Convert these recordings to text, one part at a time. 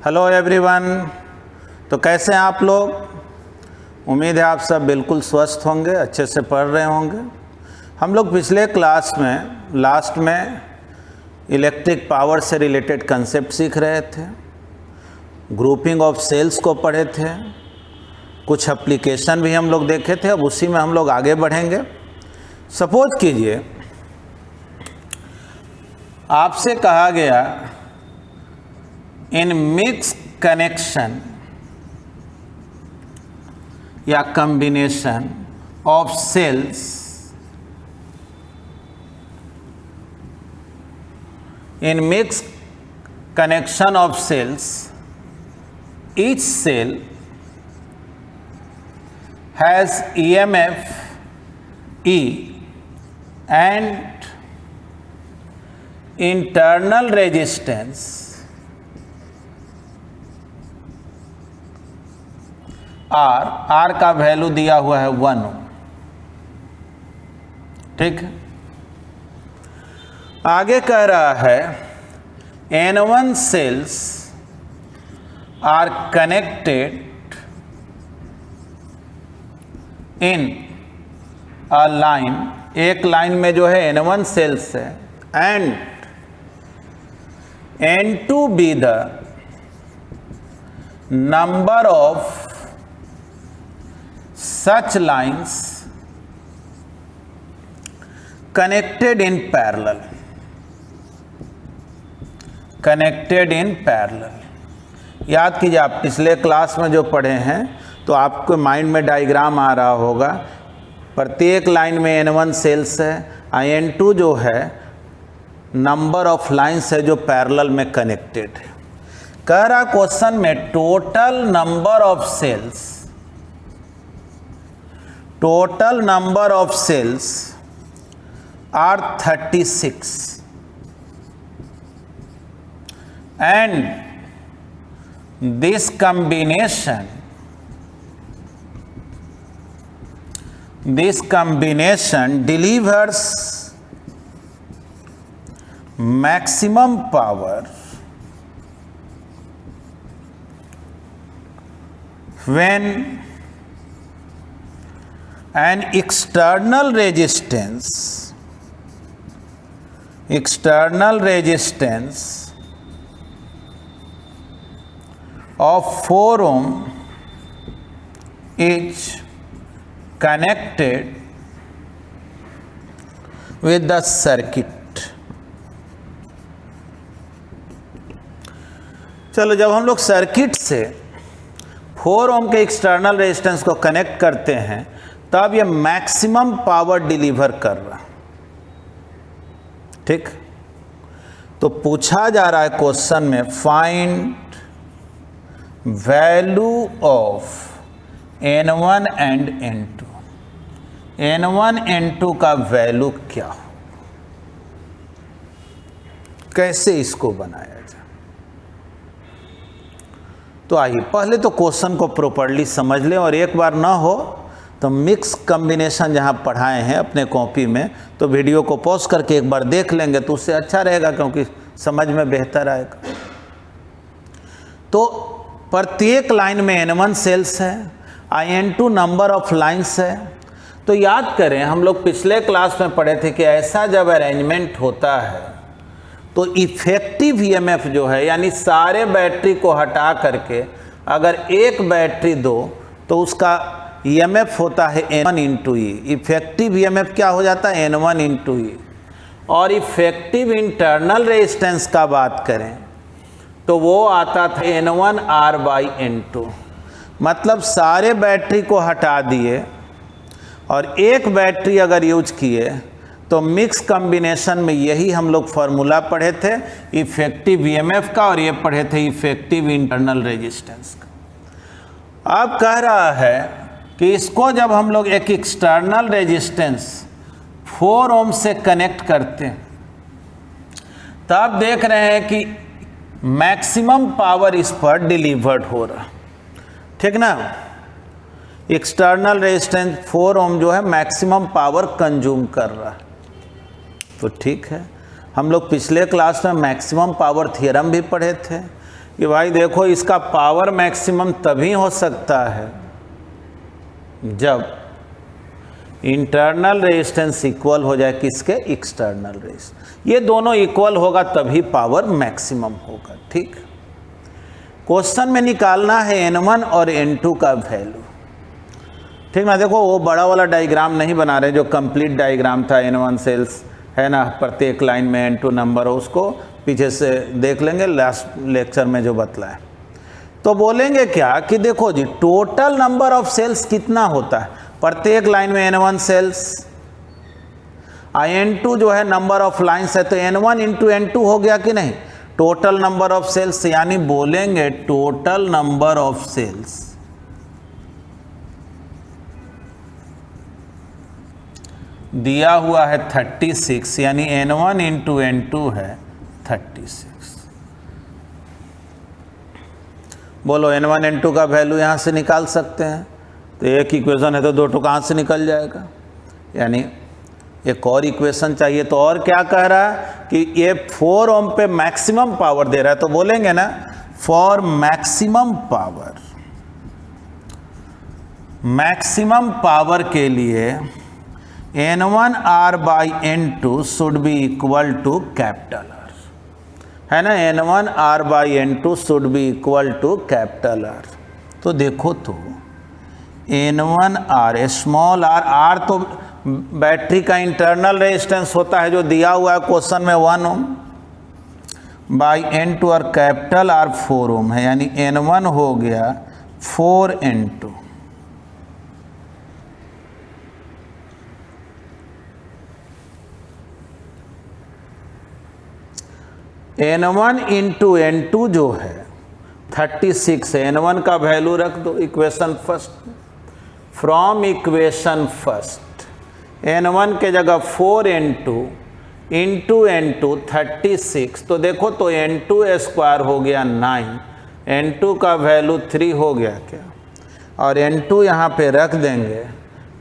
Hello everyone. तो कैसे हैं आप लोग? उम्मीद है आप सब बिल्कुल स्वस्थ होंगे, अच्छे से पढ़ रहे होंगे। हम लोग पिछले क्लास में लास्ट में इलेक्ट्रिक पावर से रिलेटेड कंसेप्ट सीख रहे थे, ग्रुपिंग ऑफ सेल्स को पढ़े थे, कुछ एप्लीकेशन भी हम लोग देखे थे। अब उसी में हम लोग आगे बढ़ेंगे। सपोज कीजिए आपसे कहा गया इन मिक्स कनेक्शन या combination of cells in mix connection of cells each cell has EMF E and internal resistance R का वैल्यू दिया हुआ है 1 ओम। ठीक है, आगे कह रहा है N1 cells are connected in a line, एक लाइन में जो है N1 सेल्स है, and N2 be the number of such lines connected in parallel, connected in parallel। याद कीजिए, आप पिछले क्लास में जो पढ़े हैं तो आपको माइंड में डायग्राम आ रहा होगा। प्रत्येक लाइन में N1 सेल्स है, N2 जो है नंबर ऑफ लाइंस है जो पैरेलल में कनेक्टेड है। कह रहा क्वेश्चन में total number of cells, total number of cells are 36 and this combination delivers maximum power when an external resistance of 4 ohm is connected with the circuit। चलो, जब हम लोग सर्किट से 4 ओम के एक्सटर्नल रेजिस्टेंस को कनेक्ट करते हैं तब ये मैक्सिमम पावर डिलीवर कर रहा। ठीक, तो पूछा जा रहा है क्वेश्चन में find value of N1 and N2। N1 N2 का वैल्यू क्या हो, कैसे इसको बनाया जाए। तो आइए पहले तो क्वेश्चन को प्रॉपर्ली समझ लें, और एक बार ना हो तो मिक्स कॉम्बिनेशन जहां पढ़ाए हैं अपने कॉपी में तो वीडियो को पॉज करके एक बार देख लेंगे तो उससे अच्छा रहेगा, क्योंकि समझ में बेहतर आएगा। तो प्रत्येक लाइन में N1 सेल्स है, N2 नंबर ऑफ लाइंस है। तो याद करें, हम लोग पिछले क्लास में पढ़े थे कि ऐसा जब अरेंजमेंट होता है तो इफेक्टिव EMF जो है, यानी सारे बैटरी को हटा करके अगर एक बैटरी दो तो उसका EMF होता है N1 into E। Effective EMF क्या हो जाता है? N1 into E। और इफेक्टिव इंटरनल रेजिस्टेंस का बात करें तो वो आता था N1 R बाई N2। मतलब सारे बैटरी को हटा दिए और एक बैटरी अगर यूज किए तो मिक्स कॉम्बिनेशन में यही हम लोग फार्मूला पढ़े थे इफेक्टिव EMF का, और ये पढ़े थे इफेक्टिव इंटरनल रेजिस्टेंस का। अब कह रहा है कि इसको जब हम लोग एक एक्सटर्नल रेजिस्टेंस 4 ओम से कनेक्ट करते हैं तब देख रहे हैं कि मैक्सिमम पावर इस पर डिलीवर्ड हो रहा। ठीक ना, एक्सटर्नल रेजिस्टेंस 4 ओम जो है मैक्सिमम पावर कंज्यूम कर रहा है। तो ठीक है, हम लोग पिछले क्लास में मैक्सिमम पावर थ्योरम भी पढ़े थे कि भाई देखो इसका पावर मैक्सिमम तभी हो सकता है जब इंटरनल रेजिस्टेंस इक्वल हो जाए किसके, एक्सटर्नल रेजिस्टेंस। ये दोनों इक्वल होगा तभी पावर मैक्सिमम होगा। ठीक, क्वेश्चन में निकालना है N1 और N2 का वैल्यू। ठीक ना, देखो वो बड़ा वाला डायग्राम नहीं बना रहे, जो कंप्लीट डायग्राम था N1 सेल्स है ना, प्रत्येक लाइन में N2 नंबर हो, उसको पीछे से देख लेंगे लास्ट लेक्चर में जो बतलाया। तो बोलेंगे क्या कि देखो जी टोटल नंबर ऑफ सेल्स कितना होता है प्रत्येक लाइन में, N1 सेल्स, N2 जो है नंबर ऑफ लाइन्स है, तो N1 इंटू N2 हो गया कि नहीं, टोटल नंबर ऑफ सेल्स। यानी बोलेंगे टोटल नंबर ऑफ सेल्स दिया हुआ है 36, यानी N1 इंटू N2 है 36। बोलो N1 N2 का वैल्यू यहाँ से निकाल सकते हैं, तो एक इक्वेशन है तो दो कहाँ से निकल जाएगा, यानी एक और इक्वेशन चाहिए। तो और क्या कह रहा है कि ये 4 ओम पे मैक्सिमम पावर दे रहा है, तो बोलेंगे ना फॉर मैक्सिमम पावर के लिए N1 R by N2 should be equal to capital R, है ना, N1 R by N2 should be equal to capital R। तो देखो तो N1 R स्मॉल r तो बैटरी का इंटरनल रेजिस्टेंस होता है जो दिया हुआ है क्वेश्चन में 1 ओम बाई N2, और कैपिटल R 4 ओम है, यानी N1 हो गया 4 N2। N1 इंटू N2 जो है 36 है, N1 का वैल्यू रख दो equation first, from equation first N1 के जगह 4 N2 इंटू N2 36, तो देखो तो N2 स्क्वायर हो गया 9, N2 का वैल्यू 3 हो गया क्या, और N2 यहाँ पे रख देंगे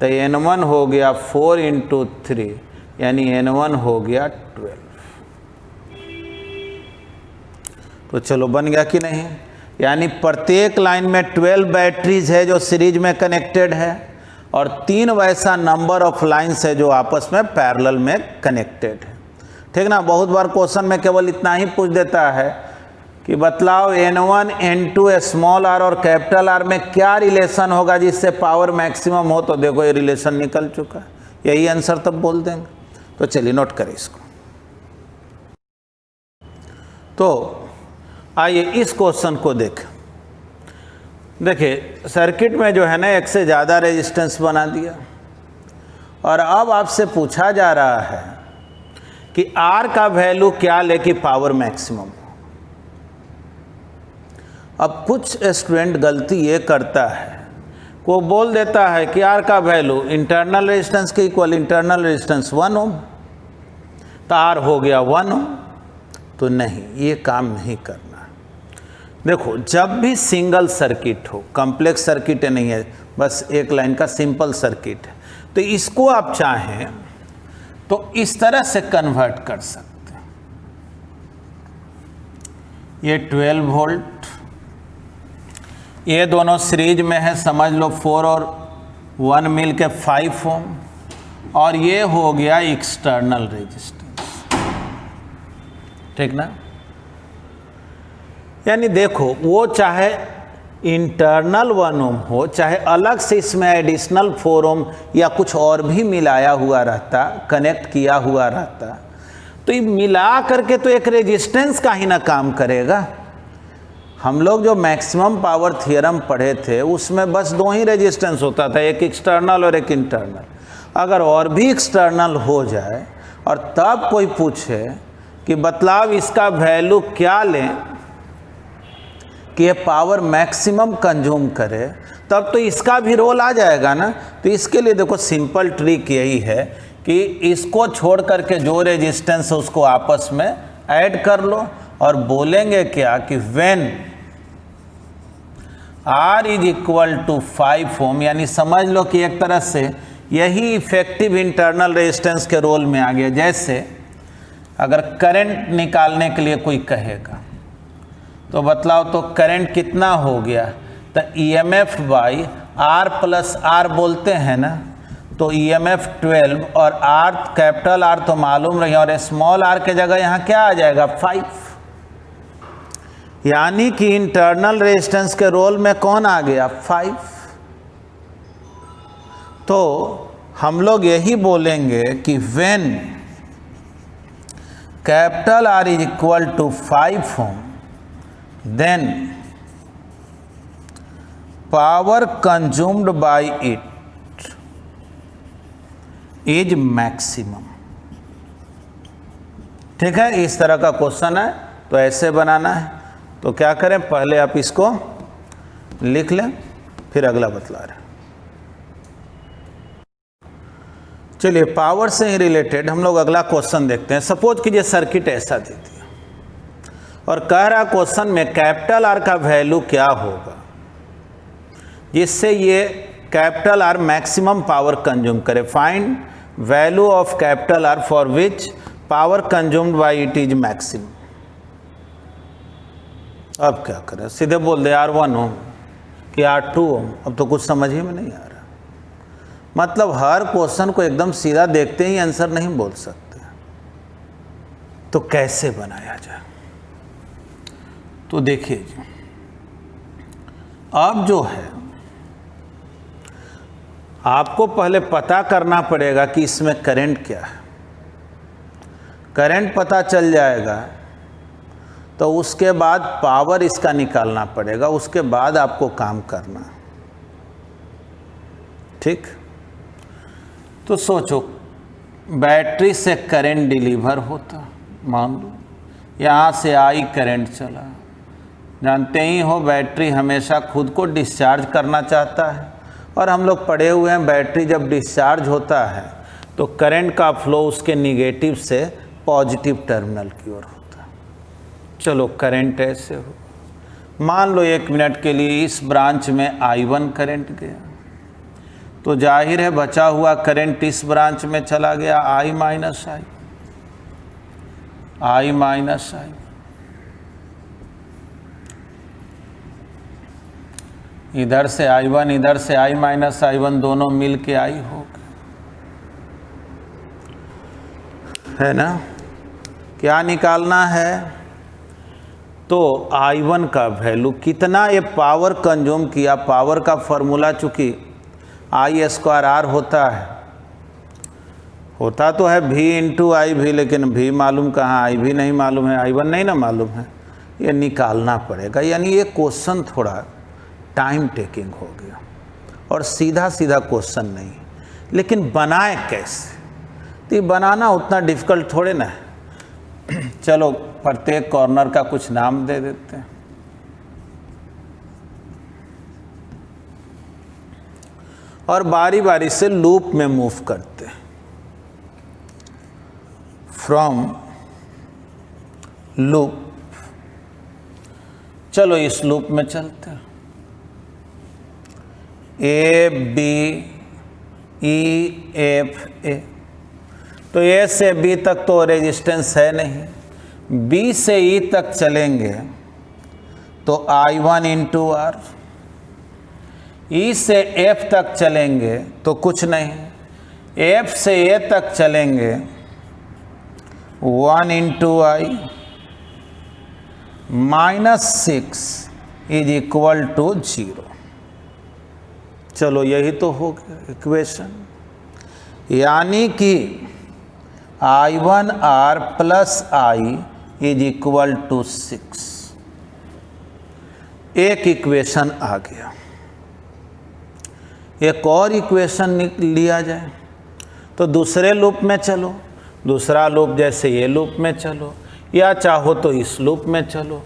तो N1 हो गया 4 इंटू 3, यानी N1 हो गया 12। तो चलो बन गया कि नहीं, यानी प्रत्येक लाइन में 12 बैटरीज है जो सीरीज में कनेक्टेड है, और 3 वैसा नंबर ऑफ लाइन्स है जो आपस में पैरेलल में कनेक्टेड है। ठीक ना, बहुत बार क्वेश्चन में केवल इतना ही पूछ देता है कि बतलाओ N1 N2 स्मॉल r और कैपिटल R में क्या रिलेशन होगा जिससे पावर मैक्सिमम हो, तो देखो ये रिलेशन निकल चुका है, यही आंसर तब बोल देंगे। तो चलिए नोट करें इसको। तो आइए इस क्वेश्चन को देखें। देखिए सर्किट में जो है ना एक से ज़्यादा रेजिस्टेंस बना दिया, और अब आपसे पूछा जा रहा है कि R का वैल्यू क्या ले कि पावर मैक्सिमम हो। अब कुछ स्टूडेंट गलती ये करता है, वो बोल देता है कि R का वैल्यू इंटरनल रेजिस्टेंस के इक्वल, इंटरनल रेजिस्टेंस 1 ओम, तो R हो गया 1 ओम। तो नहीं, ये काम नहीं करना। देखो जब भी सिंगल सर्किट हो, कॉम्प्लेक्स सर्किट नहीं है, बस एक लाइन का सिंपल सर्किट है, तो इसको आप चाहें तो इस तरह से कन्वर्ट कर सकते हैं। ये 12 वोल्ट, ये दोनों सीरीज में है, समझ लो 4 और 1 मिल के 5 ओम, और ये हो गया एक्सटर्नल रेजिस्टेंस। ठीक ना, यानी देखो वो चाहे इंटरनल 1 ओम हो, चाहे अलग से इसमें एडिशनल 4 ओम या कुछ और भी मिलाया हुआ रहता, कनेक्ट किया हुआ रहता, तो ये मिला करके तो एक रेजिस्टेंस का ही ना काम करेगा। हम लोग जो मैक्सिमम पावर थ्योरम पढ़े थे उसमें बस 2 ही रेजिस्टेंस होता था, एक एक्सटर्नल और एक इंटरनल। अगर और भी एक्सटर्नल हो जाए और तब कोई पूछे कि बतलाव इसका वैल्यू क्या लें कि ये पावर मैक्सिमम कंज्यूम करे, तब तो इसका भी रोल आ जाएगा ना। तो इसके लिए देखो सिंपल ट्रिक यही है कि इसको छोड़ करके जो रेजिस्टेंस है उसको आपस में ऐड कर लो, और बोलेंगे क्या कि when R is equal to 5 ohm, यानी समझ लो कि एक तरह से यही इफेक्टिव इंटरनल रेजिस्टेंस के रोल में आ गया। जैसे अगर करंट निकालने के लिए कोई कहेगा तो बतलाओ तो करंट कितना हो गया, तो EMF by R plus R बोलते हैं ना, तो EMF 12 और R कैपिटल R तो मालूम रही और स्मॉल r के जगह यहाँ क्या आ जाएगा 5, यानी कि इंटरनल रेजिस्टेंस के रोल में कौन आ गया 5। तो हम लोग यही बोलेंगे कि when capital R is equal to 5 ohm then power consumed by it is maximum. ठीक है, इस तरह का क्वेश्चन है तो ऐसे बनाना है। तो क्या करें, पहले आप इसको लिख लें फिर अगला बतला रहे। चलिए पावर से ही रिलेटेड हम लोग अगला क्वेश्चन देखते हैं। सपोज कीजिए सर्किट ऐसा दे दिया और कह रहा क्वेश्चन में कैपिटल R का वैल्यू क्या होगा जिससे ये capital R maximum power consume करे। Find value of capital R for which power consumed by it is maximum. अब क्या करें, सीधे बोल दे R1 ओम कि R2 ओम। अब तो कुछ समझ ही में नहीं आ रहा, मतलब हर क्वेश्चन को एकदम सीधा देखते ही आंसर नहीं बोल सकते, तो कैसे बनाया जाए। तो देखिए जी, अब जो है आपको पहले पता करना पड़ेगा कि इसमें करंट क्या है। करंट पता चल जाएगा तो उसके बाद पावर इसका निकालना पड़ेगा, उसके बाद आपको काम करना। ठीक, तो सोचो बैटरी से करंट डिलीवर होता, मान लो यहाँ से आई करंट चला। जानते ही हो बैटरी हमेशा खुद को डिस्चार्ज करना चाहता है और हम लोग पढ़े हुए हैं बैटरी जब डिस्चार्ज होता है तो करंट का फ्लो उसके निगेटिव से पॉजिटिव टर्मिनल की ओर होता है। चलो करंट ऐसे हो, मान लो 1 मिनट के लिए इस ब्रांच में I1 करंट गया तो जाहिर है बचा हुआ करंट इस ब्रांच में चला गया I माइनस I। इधर से I1 इधर से I माइनस I1 दोनों मिल के I हो गए, है ना। क्या निकालना है, तो I1 का वैल्यू कितना ये पावर कंज्यूम किया। पावर का फॉर्मूला चूंकि I स्क्वायर R होता तो है V इंटू आई भी, लेकिन V मालूम कहाँ, I भी नहीं मालूम है, I1 नहीं ना मालूम है, ये निकालना पड़ेगा। यानी ये क्वेश्चन थोड़ा टाइम टेकिंग हो गया और सीधा सीधा क्वेश्चन नहीं, लेकिन बनाए कैसे, तो ये बनाना उतना डिफिकल्ट थोड़े ना है। चलो प्रत्येक कॉर्नर का कुछ नाम दे देते हैं। और बारी बारी से लूप में मूव करते हैं। फ्रॉम लूप, चलो इस लूप में चलते हैं। A B E F A, तो A से B तक तो रेजिस्टेंस है नहीं, B से E तक चलेंगे तो I1 इंटू R, E से F तक चलेंगे तो कुछ नहीं, F से A तक चलेंगे 1 into I -6 is equal to 0। चलो यही तो हो गया इक्वेशन, यानी कि I1R plus I is equal to 6। एक इक्वेशन आ गया। एक और इक्वेशन लिया जाए तो दूसरे लूप में चलो, दूसरा लूप जैसे ये लूप में चलो, या चाहो तो इस लूप में चलो।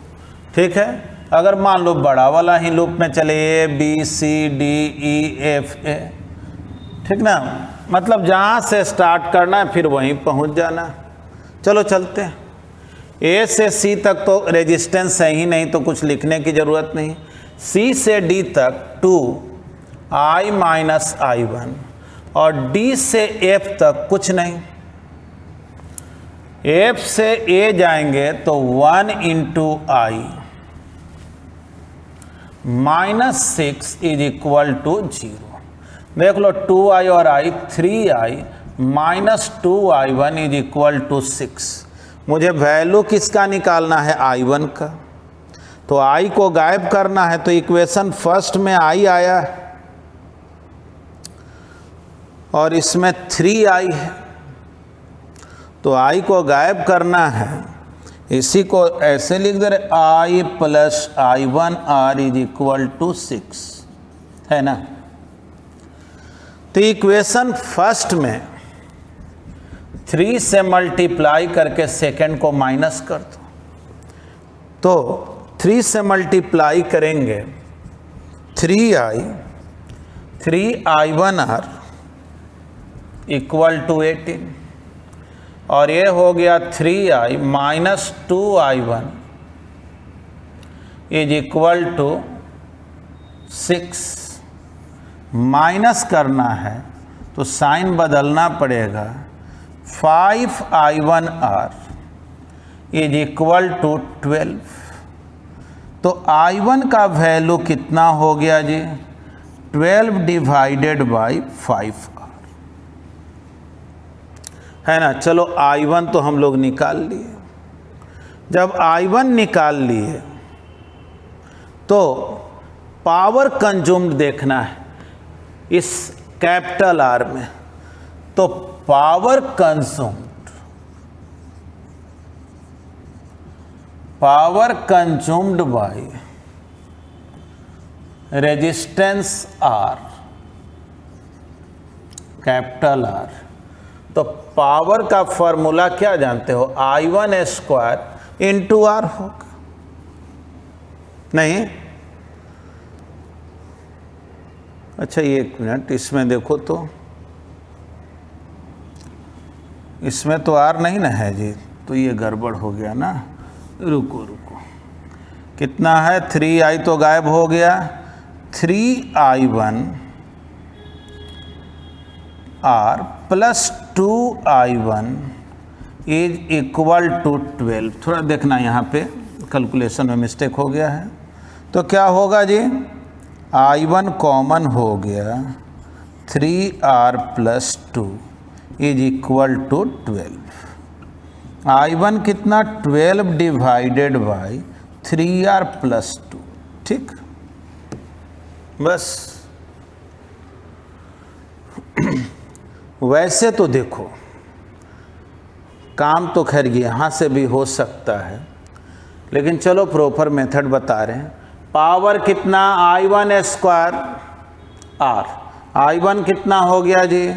ठीक है, अगर मान लो बड़ा वाला ही लूप में चले A B C D E F A, ठीक ना, मतलब जहाँ से स्टार्ट करना है फिर वहीं पहुँच जाना। चलो चलते हैं। A से C तक तो रेजिस्टेंस है ही नहीं तो कुछ लिखने की ज़रूरत नहीं। C से D तक 2I माइनस I1 और D से F तक कुछ नहीं। F से A जाएंगे तो 1 into I -6 is equal to 0। देख लो 2i और i, 3i -2i1 is equal to 6। मुझे वैल्यू किसका निकालना है? i1 का। तो i को गायब करना है, तो इक्वेशन फर्स्ट में i आया है और इसमें 3i है, तो i को गायब करना है। इसी को ऐसे लिख दे रहे, i + i1r is equal to 6, है ना। तो इक्वेशन फर्स्ट में 3 से मल्टीप्लाई करके सेकेंड को माइनस कर दो, तो 3 से मल्टीप्लाई करेंगे 3i1r इक्वल टू 18, और ये हो गया 3i -2i1 is equal to 6। Minus करना है तो साइन बदलना पड़ेगा। 5i1r is equal to 12। तो i1 का वैल्यू कितना हो गया जी? 12 डिवाइडेड बाई 5r, है ना। चलो i1 तो हम लोग निकाल लिए। जब i1 निकाल लिए तो पावर कंज्यूम्ड देखना है इस कैपिटल R में। तो power consumed by resistance R, capital R। तो पावर का फॉर्मूला क्या जानते हो? I1² इंटू R होगा, नहीं? अच्छा 1 मिनट, इसमें देखो तो, इसमें तो R नहीं ना है जी, तो ये गड़बड़ हो गया ना। रुको कितना है? 3i तो गायब हो गया। 3i1r plus 2i1 is equal to 12। थोड़ा देखना यहाँ पे कैलकुलेशन में मिस्टेक हो गया है। तो क्या होगा जी? i1 कॉमन हो गया, 3r plus 2 is equal to 12। i1 कितना? 12 डिवाइडेड बाई 3r प्लस 2, ठीक। बस वैसे तो देखो काम तो खैर यहाँ से भी हो सकता है, लेकिन चलो प्रॉपर मेथड बता रहे हैं। पावर कितना? i1² r, i1 कितना हो गया जी?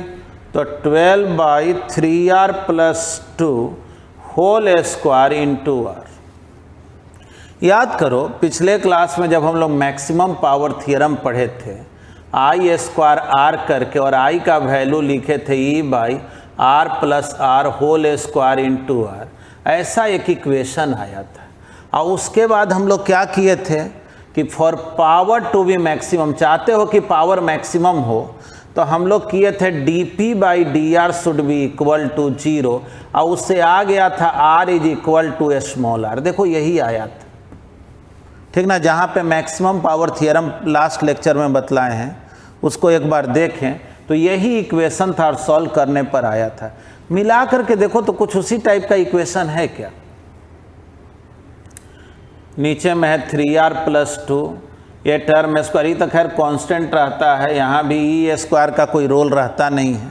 तो 12 by 3r plus 2 whole square into r। याद करो पिछले क्लास में जब हम लोग मैक्सिमम पावर थ्योरम पढ़े थे, i² r करके और i का वैल्यू लिखे थे e/r plus r whole square into r, ऐसा एक इक्वेशन आया था। और उसके बाद हम लोग क्या किए थे कि for power to be maximum, चाहते हो कि पावर मैक्सिमम हो, तो हम लोग किए थे dp/dr should be equal to 0, और उससे आ गया था r is equal to small r। देखो यही आया था, ठीक ना। जहाँ पे maximum power theorem last lecture में बतलाए हैं उसको एक बार देखें, तो यही इक्वेशन था और सॉल्व करने पर आया था। मिला करके देखो तो कुछ उसी टाइप का इक्वेशन है क्या? नीचे में है 3r प्लस 2, ये टर्म स्क्वायर, ये तो खैर कांस्टेंट रहता है, यहाँ भी ई स्क्वायर का कोई रोल रहता नहीं है।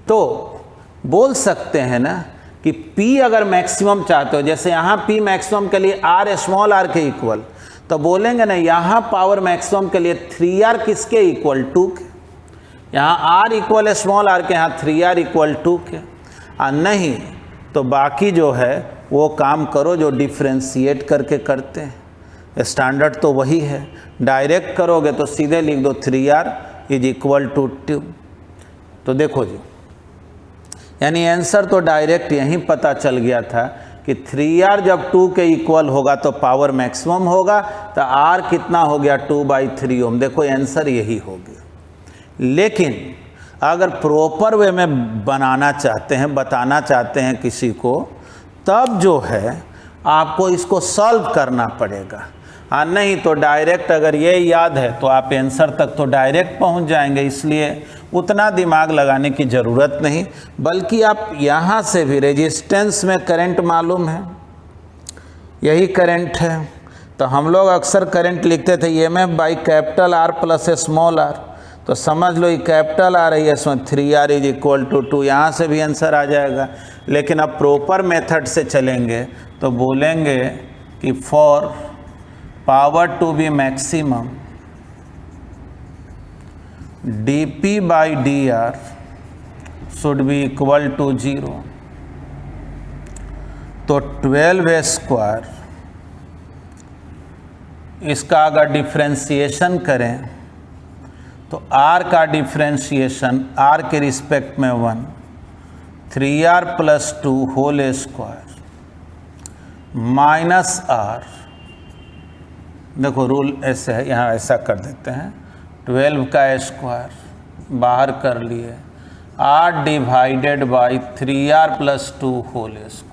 तो बोल सकते हैं ना कि P अगर मैक्सिमम चाहते हो, जैसे यहाँ P मैक्सिमम के लिए R स्मॉल r के इक्वल, तो बोलेंगे ना यहाँ पावर मैक्सिमम के लिए 3r किसके इक्वल? 2 के। यहाँ r इक्वल स्मॉल r के, यहाँ 3r इक्वल 2 के। और नहीं तो बाकी जो है वो काम करो जो डिफ्रेंशिएट करके करते हैं, स्टैंडर्ड तो वही है। डायरेक्ट करोगे तो सीधे लिख दो 3r इज इक्वल टू 2। तो देखो जी, यानी आंसर तो डायरेक्ट यहीं पता चल गया था कि 3r जब 2 के इक्वल होगा तो पावर मैक्सिमम होगा, तो r कितना हो गया? 2/3 ओम। देखो आंसर यही हो गया। लेकिन अगर प्रॉपर वे में बनाना चाहते हैं, बताना चाहते हैं किसी को, तब जो है आपको इसको सॉल्व करना पड़ेगा। हाँ, नहीं तो डायरेक्ट अगर ये याद है तो आप आंसर तक तो डायरेक्ट पहुंच जाएंगे, इसलिए उतना दिमाग लगाने की ज़रूरत नहीं। बल्कि आप यहाँ से भी रेजिस्टेंस में करंट मालूम है, यही करंट है, तो हम लोग अक्सर करंट लिखते थे EMF by capital R plus small r, तो समझ लो ये कैपिटल R है, इसमें 3R इज इक्वल टू 2, यहाँ से भी आंसर आ जाएगा। लेकिन अब प्रॉपर मेथड से चलेंगे तो बोलेंगे कि for power to be maximum dP by dr should be equal to 0, तो 12 स्क्वायर, इसका अगर डिफ्रेंशिएशन करें तो r का डिफ्रेंशिएशन r के रिस्पेक्ट में 1, 3r plus 2 whole square minus r, देखो रूल ऐसे है, यहाँ ऐसा कर देते हैं, 12 का स्क्वायर बाहर कर लिए, r divided by 3r plus 2 whole square.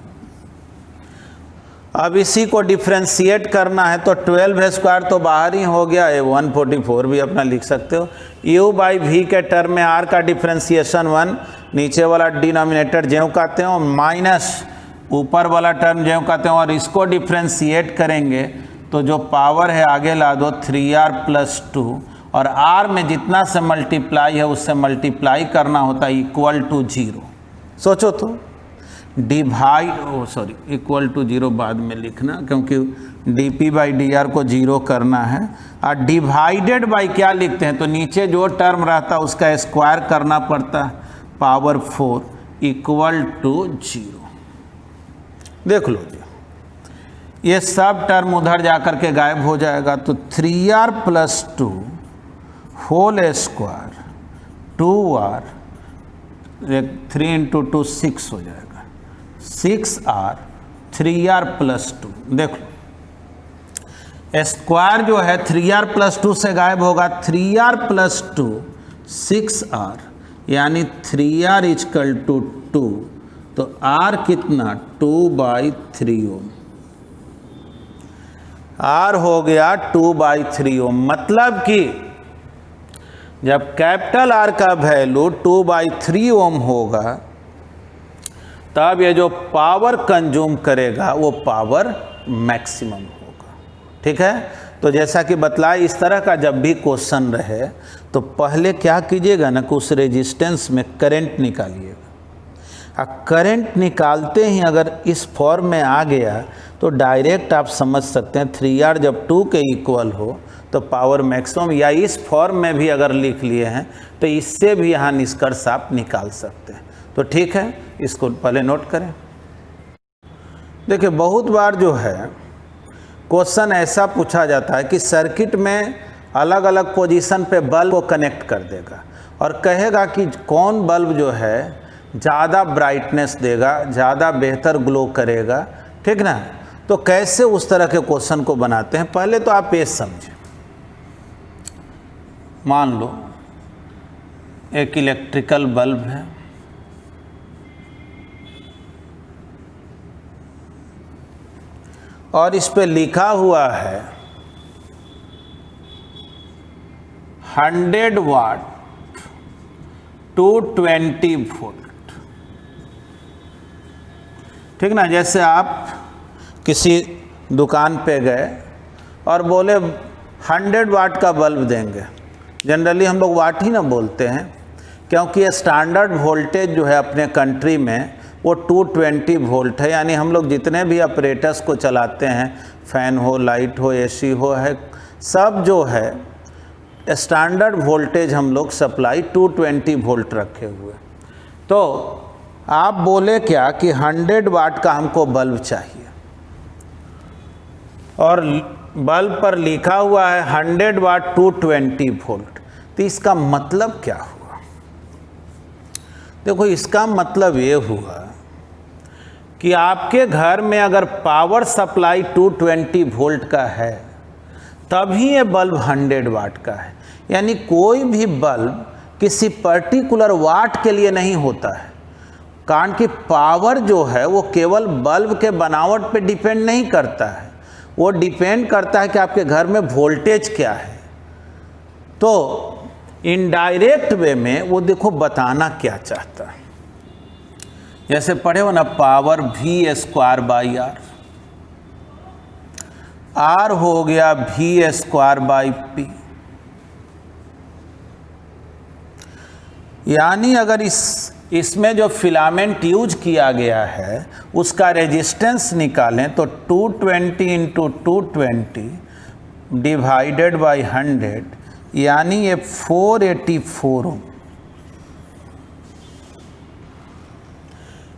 अब इसी को डिफ्रेंशिएट करना है तो 12 स्क्वायर तो बाहर ही हो गया, 144 भी अपना लिख सकते हो। u बाई v के टर्म में r का डिफ्रेंशिएशन 1, नीचे वाला डिनोमिनेटर ज्यों कहते हो, माइनस ऊपर वाला टर्म ज्यों कहते हो, और इसको डिफ्रेंशिएट करेंगे तो जो पावर है आगे ला दो 3r प्लस 2, और r में जितना से मल्टीप्लाई है उससे मल्टीप्लाई करना होता है इक्वल टू 0। सोचो तो इक्वल टू 0 बाद में लिखना, क्योंकि dP बाई dr को 0 करना है, और डिवाइडेड बाई क्या लिखते हैं, तो नीचे जो टर्म रहता है उसका स्क्वायर करना पड़ता है, पावर 4 इक्वल टू 0। देख लो जी, ये सब टर्म उधर जाकर के गायब हो जाएगा, तो 3r plus 2 whole square 2r, 3 into 2 6 हो जाएगा, 6r 3r प्लस 2। देखो स्क्वायर जो है 3r प्लस 2 से गायब होगा, 3r प्लस 2 6r, यानी 3r इजकल टू 2, तो r कितना 2/3 ओम, r हो गया 2/3 ओम। मतलब कि जब कैपिटल R का वैल्यू 2/3 ओम होगा तब ये जो पावर कंज्यूम करेगा वो पावर मैक्सिमम होगा। ठीक है, तो जैसा कि बतलाया, इस तरह का जब भी क्वेश्चन रहे तो पहले क्या कीजिएगा ना कि उस रेजिस्टेंस में करंट निकालिएगा, और करंट निकालते ही अगर इस फॉर्म में आ गया तो डायरेक्ट आप समझ सकते हैं 3R जब 2 के इक्वल हो तो पावर मैक्सिमम, या इस फॉर्म में भी अगर लिख लिए हैं तो इससे भी यहाँ निष्कर्ष आप निकाल सकते हैं। तो ठीक है, इसको पहले नोट करें। देखिए बहुत बार जो है क्वेश्चन ऐसा पूछा जाता है कि सर्किट में अलग अलग पोजीशन पे बल्ब को कनेक्ट कर देगा और कहेगा कि कौन बल्ब जो है ज़्यादा ब्राइटनेस देगा, ज़्यादा बेहतर ग्लो करेगा। ठीक ना, तो कैसे उस तरह के क्वेश्चन को बनाते हैं, पहले तो आप ये समझें। मान लो एक इलेक्ट्रिकल बल्ब है, और इस पे लिखा हुआ है 100 वाट 220 वोल्ट। ठीक ना, जैसे आप किसी दुकान पे गए और बोले 100 वाट का बल्ब देंगे, जनरली हम लोग वाट ही ना बोलते हैं, क्योंकि स्टैंडर्ड वोल्टेज जो है अपने कंट्री में वो 220 वोल्ट है। यानी हम लोग जितने भी ऑपरेटर्स को चलाते हैं, फैन हो, लाइट हो, एसी हो, है सब जो है स्टैंडर्ड वोल्टेज हम लोग सप्लाई 220 वोल्ट रखे हुए। तो आप बोले क्या कि 100 वाट का हमको बल्ब चाहिए, और बल्ब पर लिखा हुआ है 100 वाट 220 वोल्ट, तो इसका मतलब क्या हुआ? देखो इसका मतलब ये हुआ कि आपके घर में अगर पावर सप्लाई 220 वोल्ट का है तभी ये बल्ब 100 वाट का है। यानी कोई भी बल्ब किसी पर्टिकुलर वाट के लिए नहीं होता है, कारण कि पावर जो है वो केवल बल्ब के बनावट पे डिपेंड नहीं करता है, वो डिपेंड करता है कि आपके घर में वोल्टेज क्या है। तो इनडायरेक्ट वे में वो देखो बताना क्या चाहता है। जैसे पढ़े हो ना, पावर v²/r, r हो गया v²/p। यानी अगर इसमें जो फिलामेंट यूज किया गया है उसका रेजिस्टेंस निकालें तो 220 × 220 डिवाइडेड बाई 100, यानी ये 484 ओम।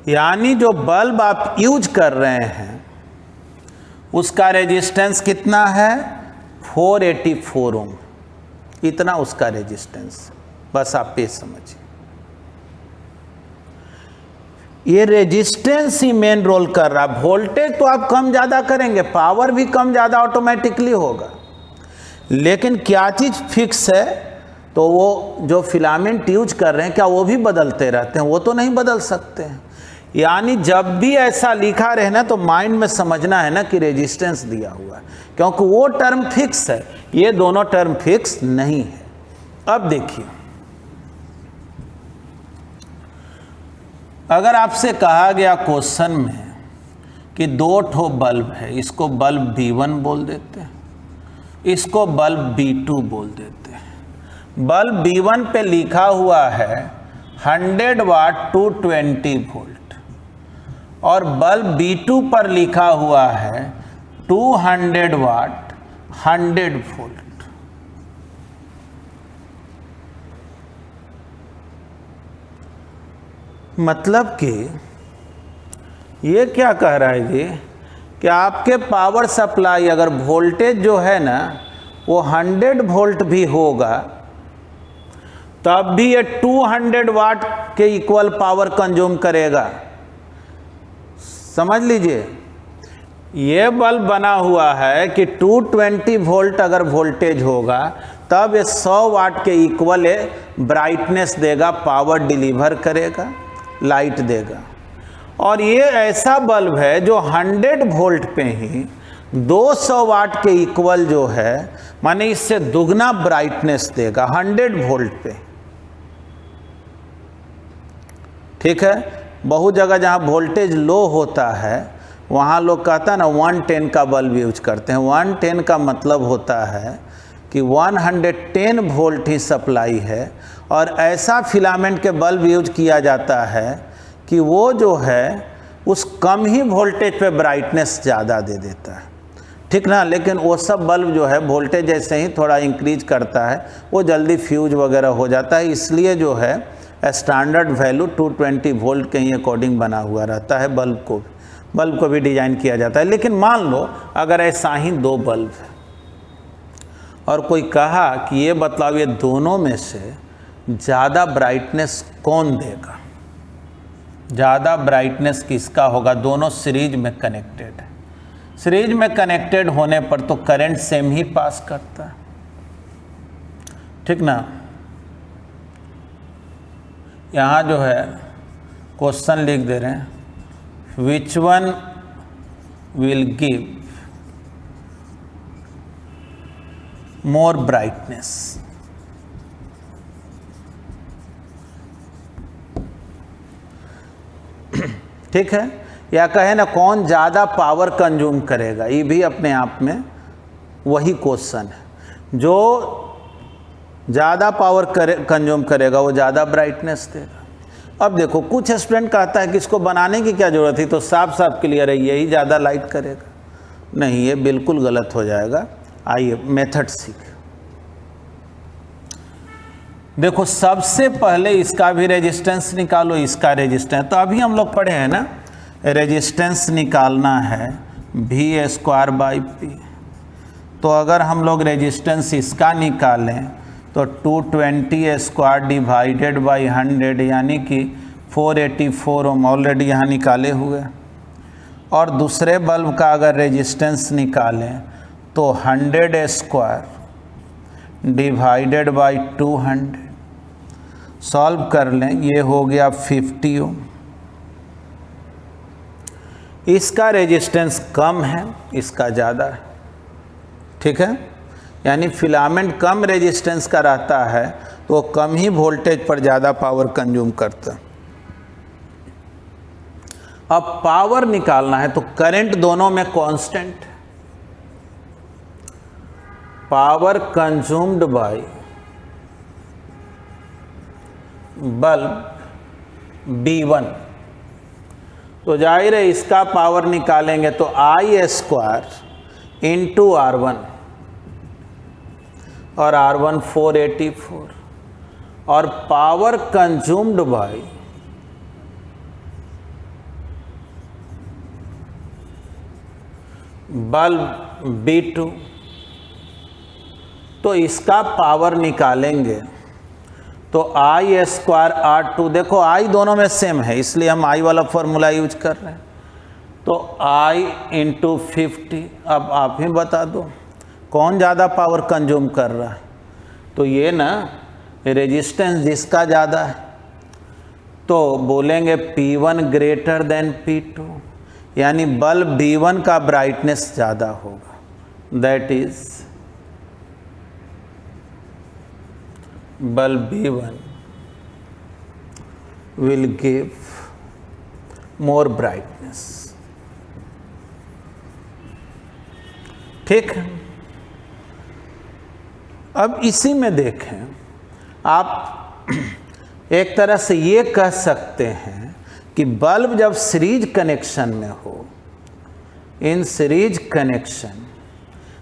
यानी जो बल्ब आप यूज कर रहे हैं उसका रेजिस्टेंस कितना है? 484 ओम, इतना उसका रेजिस्टेंस। बस आप ये समझिए, ये रेजिस्टेंस ही मेन रोल कर रहा है। वोल्टेज तो आप कम ज़्यादा करेंगे, पावर भी कम ज़्यादा ऑटोमेटिकली होगा, लेकिन क्या चीज़ फिक्स है? तो वो जो फिलामेंट यूज कर रहे हैं क्या वो भी बदलते रहते हैं? वो तो नहीं बदल सकते हैं। यानी जब भी ऐसा लिखा रहे ना तो माइंड में समझना है ना कि रेजिस्टेंस दिया हुआ है, क्योंकि वो टर्म फिक्स है, ये दोनों टर्म फिक्स नहीं है। अब देखिए, अगर आपसे कहा गया क्वेश्चन में कि 2 ठो बल्ब है, इसको बल्ब B1 बोल देते हैं, इसको बल्ब B2 बोल देते हैं। बल्ब B1 पे लिखा हुआ है 100 वाट 220 वोल्ट, और बल्ब B2 पर लिखा हुआ है 200 वाट 100 वोल्ट। मतलब कि ये क्या कह रहा है जी कि आपके पावर सप्लाई अगर वोल्टेज जो है ना वो 100 वोल्ट भी होगा तब भी ये 200 वाट के इक्वल पावर कंज्यूम करेगा। समझ लीजिए, ये बल्ब बना हुआ है कि 220 वोल्ट अगर वोल्टेज होगा तब ये 100 वाट के इक्वल ब्राइटनेस देगा, पावर डिलीवर करेगा, लाइट देगा। और ये ऐसा बल्ब है जो 100 वोल्ट पे ही 200 वाट के इक्वल जो है, माने इससे दुगना ब्राइटनेस देगा 100 वोल्ट पे। ठीक है, बहुत जगह जहाँ वोल्टेज लो होता है वहाँ लोग कहता है ना 110 का बल्ब यूज करते हैं। 110 का मतलब होता है कि 110 वोल्ट ही सप्लाई है, और ऐसा फिलामेंट के बल्ब यूज किया जाता है कि वो जो है उस कम ही वोल्टेज पे ब्राइटनेस ज़्यादा दे देता है। ठीक ना, लेकिन वो सब बल्ब जो है वोल्टेज जैसे ही थोड़ा इंक्रीज करता है वो जल्दी फ्यूज वगैरह हो जाता है, इसलिए जो है स्टैंडर्ड वैल्यू 220 वोल्ट के ही अकॉर्डिंग बना हुआ रहता है। बल्ब को भी डिजाइन किया जाता है। लेकिन मान लो अगर ऐसा ही 2 बल्ब है और कोई कहा कि ये बतलाओ ये दोनों में से ज़्यादा ब्राइटनेस कौन देगा, ज़्यादा ब्राइटनेस किसका होगा? दोनों सीरीज में कनेक्टेड है। सीरीज में कनेक्टेड होने पर तो करंट सेम ही पास करता है। ठीक ना, यहाँ जो है क्वेश्चन लिख दे रहे हैं, which one will give more brightness. ठीक है, या कहे ना कौन ज़्यादा पावर कंज्यूम करेगा, ये भी अपने आप में वही क्वेश्चन है। जो ज़्यादा पावर कंज्यूम करेगा वो ज़्यादा ब्राइटनेस देगा। अब देखो, कुछ स्टूडेंट कहता है कि इसको बनाने की क्या ज़रूरत है, तो साफ साफ क्लियर है यही ज़्यादा लाइट करेगा। नहीं, ये बिल्कुल गलत हो जाएगा। आइए मेथड सीख। देखो, सबसे पहले इसका भी रेजिस्टेंस निकालो, इसका रेजिस्टेंस। तो अभी हम लोग पढ़े हैं ना, रेजिस्टेंस निकालना है v²/p। तो अगर हम लोग रेजिस्टेंस इसका निकालें तो 220² डिवाइडेड बाई 100, यानी कि 484 ओम ऑलरेडी यहाँ निकाले हुए। और दूसरे बल्ब का अगर रेजिस्टेंस निकालें तो 100² डिवाइडेड बाई 200, सॉल्व कर लें, ये हो गया 50 ओम। इसका रेजिस्टेंस कम है, इसका ज़्यादा है। ठीक है, यानी फिलामेंट कम रेजिस्टेंस का रहता है तो वो कम ही वोल्टेज पर ज़्यादा पावर कंज्यूम करता है। अब पावर निकालना है तो करंट दोनों में constant, power consumed bye bulb B1, तो जाहिर है इसका पावर निकालेंगे तो I² इंटू R1, और R1 484, और power consumed bye bulb B2, तो इसका पावर निकालेंगे तो I² R2, देखो I दोनों में सेम है इसलिए हम I वाला फॉर्मूला यूज कर रहे हैं, तो I इंटू 50। अब आप ही बता दो कौन ज़्यादा पावर कंज्यूम कर रहा है, तो ये ना रेजिस्टेंस जिसका ज़्यादा है तो बोलेंगे P1 ग्रेटर देन P2, यानी बल्ब B1 का ब्राइटनेस ज़्यादा होगा, that is bulb B1 will give more brightness। ठीक है, अब इसी में देखें आप एक तरह से ये कह सकते हैं कि बल्ब जब सीरीज कनेक्शन में हो, इन सीरीज कनेक्शन,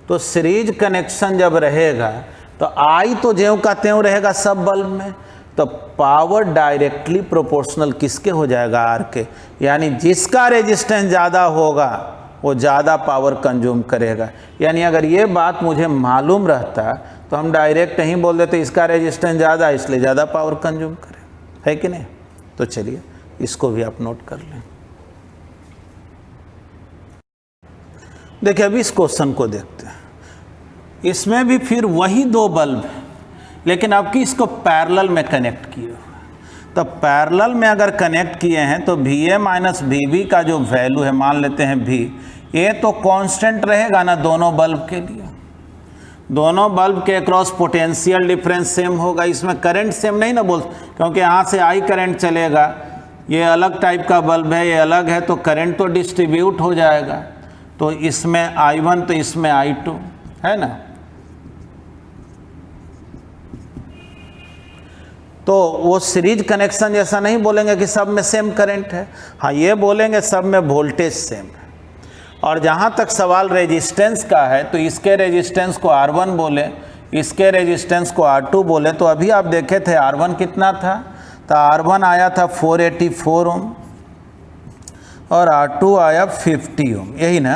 तो सीरीज कनेक्शन जब रहेगा तो आई तो ज्यों का त्यों रहेगा सब बल्ब में, तो पावर डायरेक्टली प्रोपोर्शनल किसके हो जाएगा, आर के, यानी जिसका रेजिस्टेंस ज़्यादा होगा वो ज़्यादा पावर कंज्यूम करेगा। यानी अगर ये बात मुझे मालूम रहता तो हम डायरेक्ट नहीं बोल देते इसका रेजिस्टेंस ज़्यादा है इसलिए ज़्यादा पावर कंज्यूम करेगा, है कि नहीं। तो चलिए इसको भी आप नोट कर लें। देखिए अभी इस क्वेश्चन को देखते हैं, इसमें भी फिर वही दो बल्ब है लेकिन आपकी इसको पैरेलल में कनेक्ट किए हुए, तो पैरेलल में अगर कनेक्ट किए हैं तो VA माइनस VB का जो वैल्यू है, मान लेते हैं V, ये तो कांस्टेंट रहेगा ना दोनों बल्ब के लिए, दोनों बल्ब के अक्रॉस पोटेंशियल डिफरेंस सेम होगा, इसमें करंट सेम नहीं ना बोल, क्योंकि यहाँ से I करंट चलेगा, ये अलग टाइप का बल्ब है, ये अलग है, तो करंट तो डिस्ट्रीब्यूट हो जाएगा, तो इसमें I1 तो इसमें I2 है ना। तो वो सीरीज कनेक्शन जैसा नहीं बोलेंगे कि सब में सेम करंट है, हाँ ये बोलेंगे सब में वोल्टेज सेम है। और जहाँ तक सवाल रेजिस्टेंस का है तो इसके रेजिस्टेंस को R1 बोले, इसके रेजिस्टेंस को R2 बोले, तो अभी आप देखे थे R1 कितना था, तो R1 आया था 484 ओम और R2 आया 50 ओम, यही ना।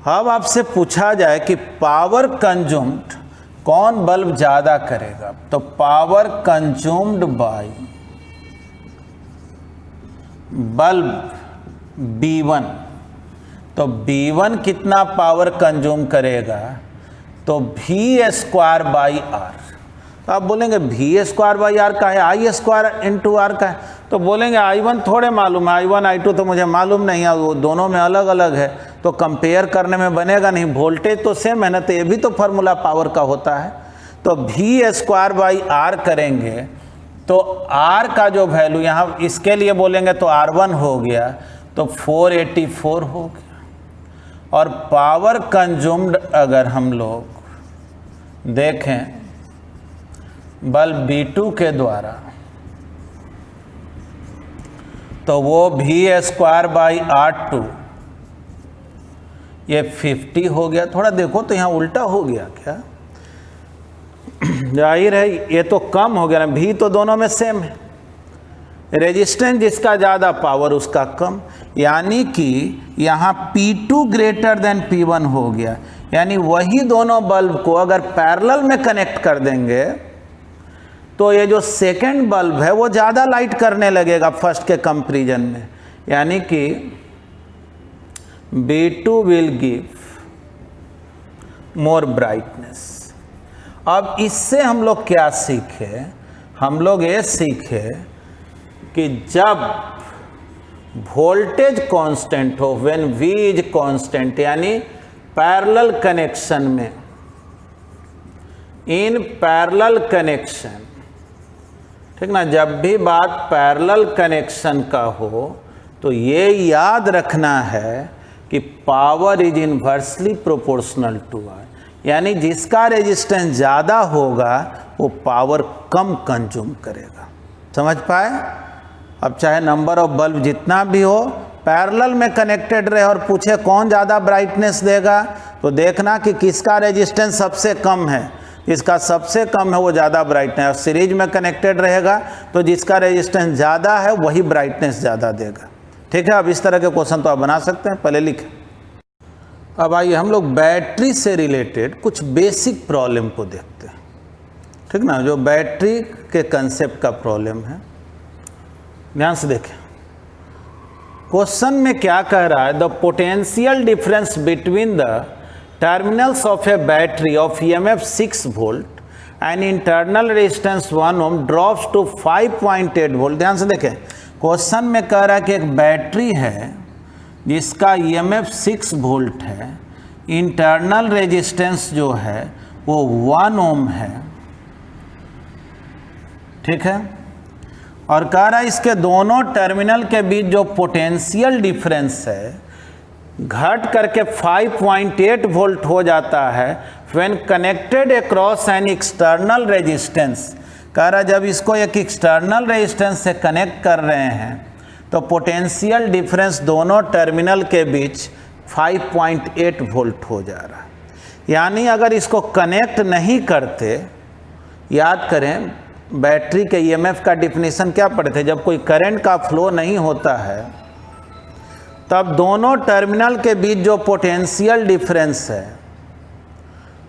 अब आपसे पूछा जाए कि पावर कंज्यूम्ड कौन बल्ब ज़्यादा करेगा, तो power consumed bye bulb B1, तो B1 कितना पावर कंज्यूम करेगा, तो V² बाई R। तो आप बोलेंगे V² बाई R का है, I² इंटू R का है, तो बोलेंगे I1 थोड़े मालूम है, I1 I2 तो मुझे मालूम नहीं है, वो दोनों में अलग अलग है तो कंपेयर करने में बनेगा नहीं, वोल्टेज तो सेम है ना, तो ये भी तो फार्मूला पावर का होता है। तो V² बाई R करेंगे तो R का जो वैल्यू यहाँ इसके लिए बोलेंगे तो R1 हो गया, तो 484 हो गया। और पावर कंज्यूम्ड अगर हम लोग देखें बल्ब B2 के द्वारा, तो वो V² बाई R2 ये 50 हो गया। थोड़ा देखो तो यहाँ उल्टा हो गया क्या, जाहिर है ये तो कम हो गया ना, भी तो दोनों में सेम है, रेजिस्टेंस जिसका ज़्यादा पावर उसका कम, यानी कि यहाँ P2 ग्रेटर देन P1 हो गया। यानी वही दोनों बल्ब को अगर पैरेलल में कनेक्ट कर देंगे तो ये जो सेकंड बल्ब है वो ज़्यादा लाइट करने लगेगा फर्स्ट के कंपैरिजन में, यानी कि B2 will give more brightness. अब इससे हम लोग क्या सीखे, हम लोग ये सीखे कि जब वोल्टेज कांस्टेंट हो, व्हेन V इज कांस्टेंट, यानी पैरेलल कनेक्शन में, इन पैरेलल कनेक्शन, ठीक ना, जब भी बात पैरेलल कनेक्शन का हो तो ये याद रखना है कि power is inversely proportional to R, यानी जिसका रेजिस्टेंस ज़्यादा होगा वो पावर कम कंज्यूम करेगा। समझ पाए? अब चाहे नंबर ऑफ बल्ब जितना भी हो, पैरेलल में कनेक्टेड रहे और पूछे कौन ज़्यादा ब्राइटनेस देगा, तो देखना कि किसका रेजिस्टेंस सबसे कम है, जिसका सबसे कम है वो ज़्यादा ब्राइटनेस, और सीरीज में कनेक्टेड रहेगा तो जिसका रेजिस्टेंस ज़्यादा है वही ब्राइटनेस ज़्यादा देगा। ठीक है, अब इस तरह के क्वेश्चन तो आप बना सकते हैं, पहले लिखें। अब आइए हम लोग बैटरी से रिलेटेड कुछ बेसिक प्रॉब्लम को देखते हैं, ठीक ना, जो बैटरी के कंसेप्ट का प्रॉब्लम है। ध्यान से देखें, क्वेश्चन में क्या कह रहा है, the potential difference between the terminals of a battery of EMF 6 volt and internal resistance 1 ohm drops to 5.8 volt. ध्यान से देखें, क्वेश्चन में कह रहा है कि एक बैटरी है जिसका EMF 6 वोल्ट है, इंटरनल रेजिस्टेंस जो है वो 1 ओम है, ठीक है, और कह रहा है इसके दोनों टर्मिनल के बीच जो पोटेंशियल डिफरेंस है घट करके 5.8 वोल्ट हो जाता है when connected across an external resistance. कह रहा है जब इसको एक एक्सटर्नल रेजिस्टेंस से कनेक्ट कर रहे हैं तो पोटेंशियल डिफरेंस दोनों टर्मिनल के बीच 5.8 वोल्ट हो जा रहा है। यानी अगर इसको कनेक्ट नहीं करते, याद करें बैटरी के EMF का डिफिनीशन क्या पढ़े थे, जब कोई करंट का फ्लो नहीं होता है तब दोनों टर्मिनल के बीच जो पोटेंशियल डिफरेंस है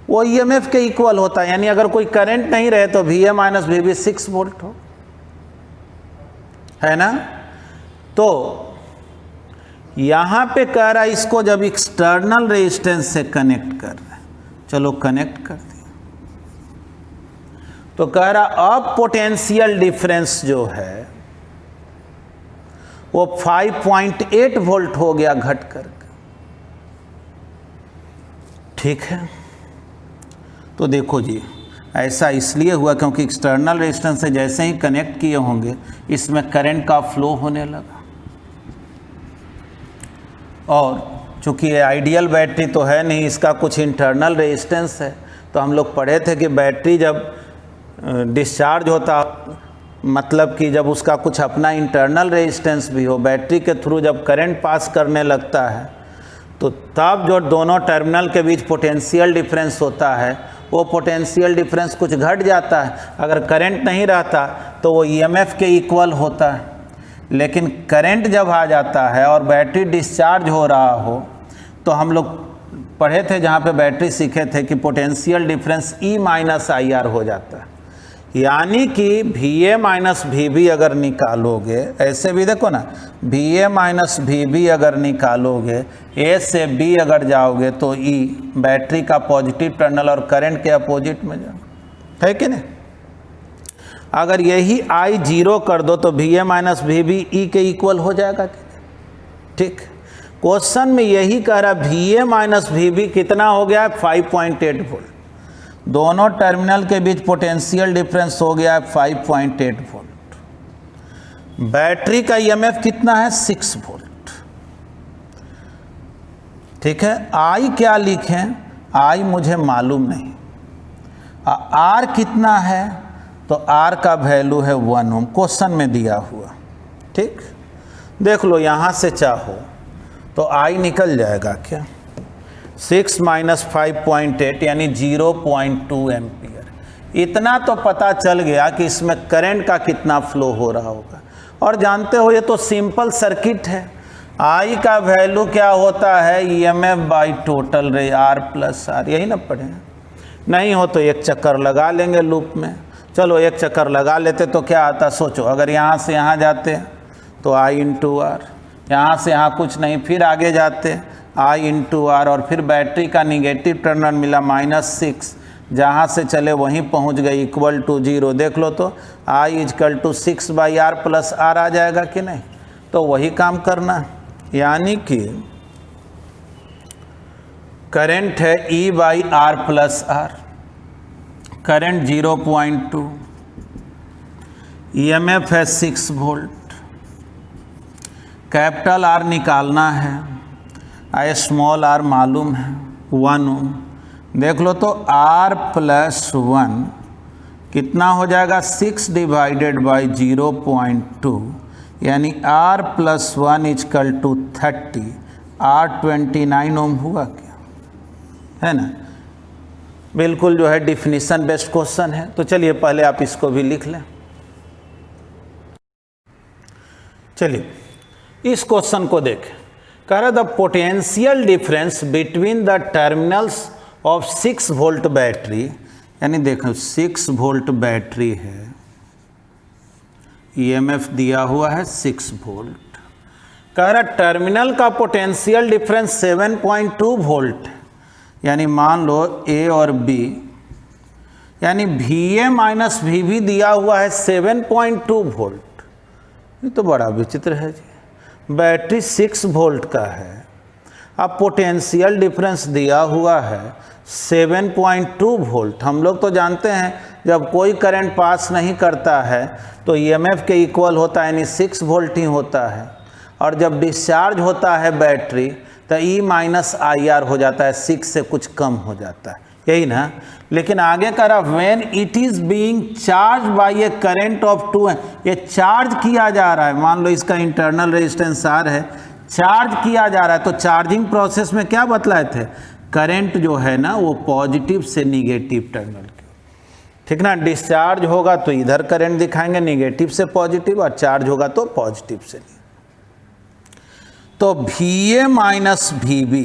वो EMF के इक्वल होता है। यानी अगर कोई करंट नहीं रहे तो VA माइनस VB 6 वोल्ट हो, है ना। तो यहां पे कह रहा है इसको जब एक्सटर्नल रेजिस्टेंस से कनेक्ट कर रहे हैं, चलो कनेक्ट कर दिया, तो कह रहा अब पोटेंशियल डिफरेंस जो है वो 5.8 वोल्ट हो गया घट करके, ठीक है। तो देखो जी, ऐसा इसलिए हुआ क्योंकि एक्सटर्नल रेजिस्टेंस से जैसे ही कनेक्ट किए होंगे इसमें करंट का फ्लो होने लगा, और चूंकि ये आइडियल बैटरी तो है नहीं, इसका कुछ इंटरनल रेजिस्टेंस है। तो हम लोग पढ़े थे कि बैटरी जब डिस्चार्ज होता, मतलब कि जब उसका कुछ अपना इंटरनल रेजिस्टेंस भी हो, बैटरी के थ्रू जब करंट पास करने लगता है तो तब जो दोनों टर्मिनल के बीच पोटेंशियल डिफरेंस होता है वो पोटेंशियल डिफरेंस कुछ घट जाता है। अगर करंट नहीं रहता तो वो EMF के इक्वल होता है, लेकिन करंट जब आ जाता है और बैटरी डिस्चार्ज हो रहा हो तो हम लोग पढ़े थे जहाँ पे बैटरी सीखे थे कि potential difference E minus IR हो जाता है। यानी कि VA माइनस VB अगर निकालोगे, ऐसे भी देखो ना, VA माइनस VB अगर निकालोगे, A से B अगर जाओगे तो E बैटरी का पॉजिटिव टर्मिनल और करंट के अपोजिट में जाओगे, है कि नहीं। अगर यही I 0 कर दो तो VA माइनस VB E के इक्वल हो जाएगा कि नहीं, ठीक। क्वेश्चन में यही कह रहा VA माइनस VB कितना हो गया है, 5.8 वोल्ट। दोनों टर्मिनल के बीच पोटेंशियल डिफरेंस हो गया है 5.8 वोल्ट। बैटरी का EMF कितना है, 6 वोल्ट, ठीक है। I क्या लिखें, I मुझे मालूम नहीं। R कितना है, तो R का वैल्यू है 1 ओम, क्वेश्चन में दिया हुआ, ठीक। देख लो यहाँ से चाहो तो I निकल जाएगा क्या, 6 माइनस 5.8 यानी 0.2 एम्पियर। इतना तो पता चल गया कि इसमें करंट का कितना फ्लो हो रहा होगा। और जानते हो ये तो सिंपल सर्किट है, I का वैल्यू क्या होता है, EMF बाई टोटल रे R प्लस R, यही ना पढ़े। नहीं हो तो एक चक्कर लगा लेंगे लूप में। चलो एक चक्कर लगा लेते तो क्या आता, सोचो अगर यहाँ से यहाँ जाते तो I इंटू R, यहाँ से यहाँ कुछ नहीं, फिर आगे जाते I इंटू R, और फिर बैटरी का निगेटिव टर्मिनल मिला -6, जहाँ से चले वहीं पहुँच गए, इक्वल टू 0। देख लो तो I is equal to 6 by R plus R आ जाएगा कि नहीं। तो वही काम करना है, यानी कि करंट है E by R plus R, current 0.2, EMF है 6 वोल्ट, कैपिटल आर निकालना है, आई स्मॉल आर मालूम है 1 ओम। देख लो तो R प्लस 1 कितना हो जाएगा 6 डिवाइडेड बाई 0.2, यानी R plus 1 is equal to 30, R 29 ohm हुआ क्या, है ना। बिल्कुल जो है डिफिनीशन बेस्ड क्वेश्चन है। तो चलिए पहले आप इसको भी लिख लें। चलिए इस क्वेश्चन को देखें। कह रहा the potential difference between the terminals of 6 volt battery, यानी देखो 6 वोल्ट बैटरी है, EMF दिया हुआ है 6 वोल्ट। कह रहा टर्मिनल का पोटेंशियल डिफरेंस 7.2 वोल्ट है, यानी मान लो A और B, यानी VA माइनस VB दिया हुआ है 7.2 वोल्ट। ये तो बड़ा विचित्र है जी, बैटरी 6 वोल्ट का है, अब पोटेंशियल डिफरेंस दिया हुआ है 7.2 वोल्ट। हम लोग तो जानते हैं जब कोई करंट पास नहीं करता है तो EMF के इक्वल होता है, यानी 6 वोल्ट ही होता है, और जब डिस्चार्ज होता है बैटरी तो E माइनस IR हो जाता है, 6 से कुछ कम हो जाता है, यही ना। लेकिन आगे कह रहा when it is being charge by A current of 2 amp, ये चार्ज किया जा रहा है, मान लो इसका इंटरनल रेजिस्टेंस R है, चार्ज किया जा रहा है। तो चार्जिंग प्रोसेस में क्या बतलाए थे, करंट जो है ना वो पॉजिटिव से निगेटिव टर्मिनल के, ठीक ना। डिस्चार्ज होगा तो इधर करंट दिखाएंगे निगेटिव से पॉजिटिव, और चार्ज होगा तो पॉजिटिव से नहीं। तो VA माइनस VB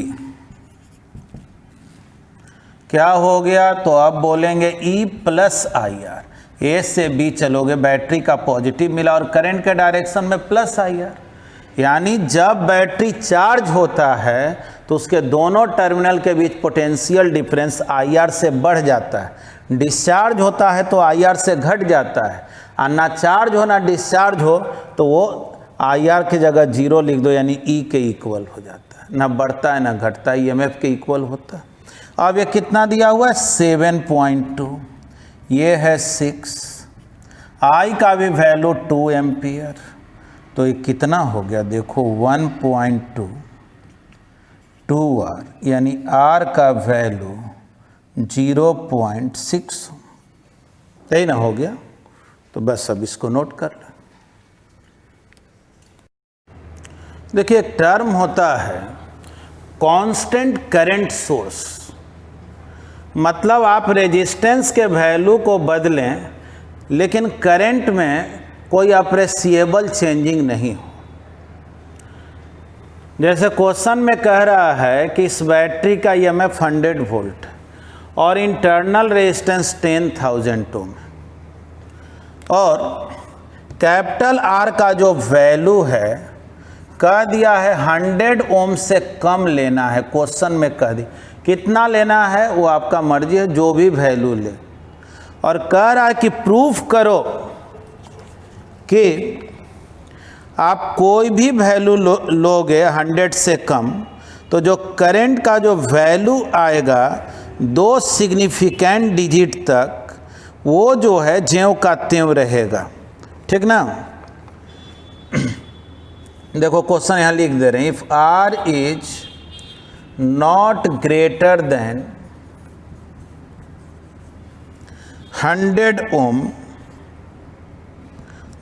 क्या हो गया, तो अब बोलेंगे E प्लस IR, A से B चलोगे, बैटरी का पॉजिटिव मिला और करंट के डायरेक्शन में प्लस IR, यानी जब बैटरी चार्ज होता है तो उसके दोनों टर्मिनल के बीच पोटेंशियल डिफरेंस IR से बढ़ जाता है, डिस्चार्ज होता है तो IR से घट जाता है, और ना चार्ज हो ना डिस्चार्ज हो तो वो IR की जगह 0 लिख दो, यानी E के इक्वल हो जाता है, ना बढ़ता है ना घटता है, EMF के इक्वल होता है। अब ये कितना दिया हुआ है 7.2, ये है 6, I का भी वैल्यू 2 एम्पियर, तो ये कितना हो गया देखो 1.2 2R, यानी R का वैल्यू 0.6, यही ना हो गया। तो बस अब इसको नोट कर लो। देखिए एक टर्म होता है कांस्टेंट करंट सोर्स, मतलब आप रेजिस्टेंस के वैल्यू को बदलें लेकिन करंट में कोई अप्रेसिएबल चेंजिंग नहीं हो। जैसे क्वेश्चन में कह रहा है कि इस बैटरी का EMF 100 वोल्ट और इंटरनल रेजिस्टेंस 10,000 ओम, और कैपिटल R का जो वैल्यू है कह दिया है 100 ओम से कम लेना है, क्वेश्चन में कह दी कितना लेना है वो आपका मर्जी है, जो भी वैल्यू ले, और कह रहा है कि प्रूफ करो कि आप कोई भी वैल्यू लोगे 100 से कम तो जो करंट का जो वैल्यू आएगा 2 सिग्निफिकेंट डिजिट तक वो जो है ज्यों का त्यों रहेगा, ठीक ना। देखो क्वेश्चन यहाँ लिख दे रहे हैं, if R is not greater than 100 ohm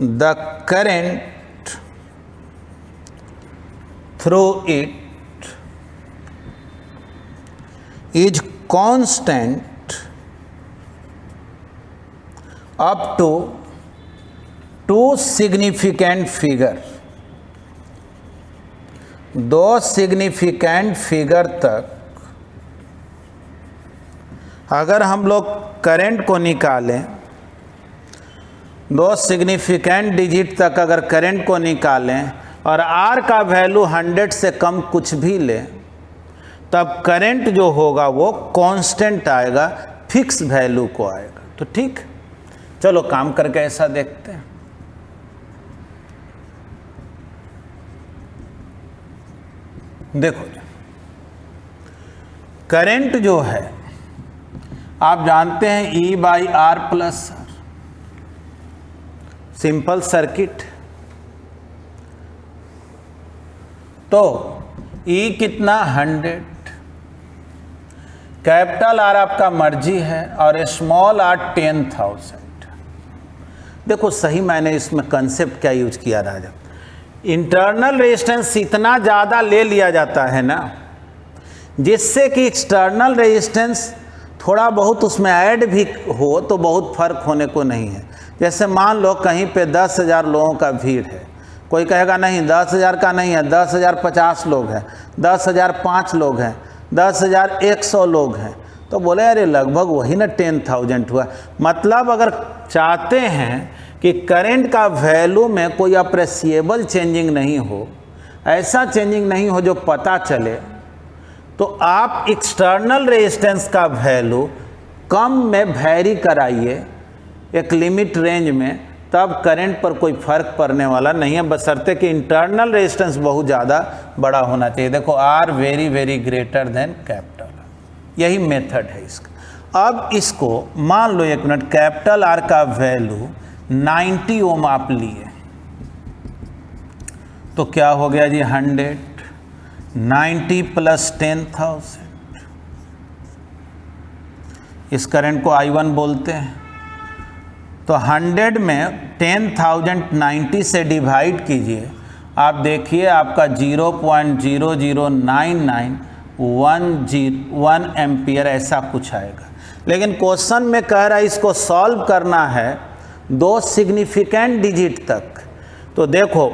the current through it is constant up to 2 significant figure, 2 significant figure तक अगर हम लोग करंट को निकालें, 2 सिग्निफिकेंट डिजिट तक अगर करंट को निकालें और R का वैल्यू 100 से कम कुछ भी लें, तब करंट जो होगा वो कांस्टेंट आएगा, फिक्स वैल्यू को आएगा। तो ठीक, चलो काम करके ऐसा देखते हैं। देखो करंट जो है आप जानते हैं E/R प्लस, सिंपल सर्किट। तो E कितना 100, कैपिटल R आपका मर्जी है और स्मॉल r 10,000। देखो सही मैंने इसमें कंसेप्ट क्या यूज किया राजा, इंटरनल रेजिस्टेंस इतना ज़्यादा ले लिया जाता है ना, जिससे कि एक्सटर्नल रेजिस्टेंस थोड़ा बहुत उसमें ऐड भी हो तो बहुत फर्क होने को नहीं है। जैसे मान लो कहीं पे 10,000 लोगों का भीड़ है, कोई कहेगा नहीं 10,000 का नहीं है, 10,050 लोग हैं, 10,005 लोग हैं, 10,100 लोग हैं, तो बोले अरे लगभग वही ना 10,000 हुआ। मतलब अगर चाहते हैं कि करंट का वैल्यू में कोई अप्रिसिएबल चेंजिंग नहीं हो, ऐसा चेंजिंग नहीं हो जो पता चले, तो आप एक्सटर्नल रेजिस्टेंस का वैल्यू कम में वैरी कराइए एक लिमिट रेंज में, तब करंट पर कोई फर्क पड़ने वाला नहीं है, बशर्ते कि इंटरनल रेजिस्टेंस बहुत ज़्यादा बड़ा होना चाहिए। देखो R very very greater than capital, यही मेथड है इसका। अब इसको मान लो एक मिनट, कैपिटल R का वैल्यू 90 ओम आप लिए, तो क्या हो गया जी 100, 90 प्लस 10,000, इस करंट को I1 बोलते हैं। तो 100 में 10,000 90 से डिवाइड कीजिए, आप देखिए आपका 0.009911 एम्पियर ऐसा कुछ आएगा। लेकिन क्वेश्चन में कह रहा है इसको सॉल्व करना है 2 सिग्निफिकेंट डिजिट तक। तो देखो